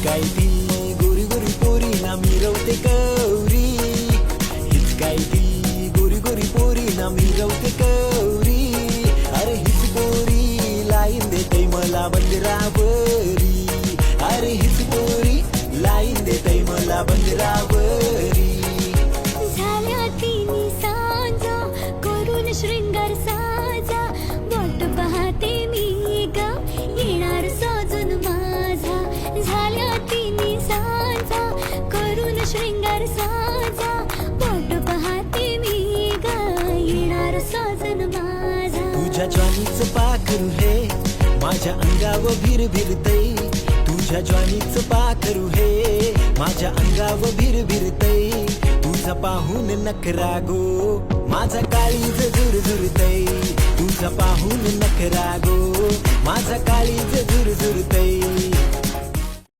काय ती गोरी गोरी पोरी ना मिरवते कौरी, हीच काय ती गोरी गोरी पोरी ना मिरवते कौरी. अरे हीच पोरी लाईन देते मला बंदरावरी, अरे हीच पोरी लाईन देते मला बंदरावरी. झाल्या तिन्ही सांजा करून शृंगार साजा, वाट पाहते मी ग येणार साजून माझा. झाल्या तिन्ही सांजा करून शृंगार साजा, वाट पाहते मी ग येणार साजून माझा. तुझ्या ज्वानीचं पाखरू हे माझ्या अंगावर भिरभिरतय, तुझ्या ज्वानीचं पाखरू हे माझ्या अंगावर भिरभिरतय. तुझा पाहून नखरा गो माझा काळीज झुरझुरतय, तुझा पाहून नखरा गो माझा काळीज झुरझुरतय.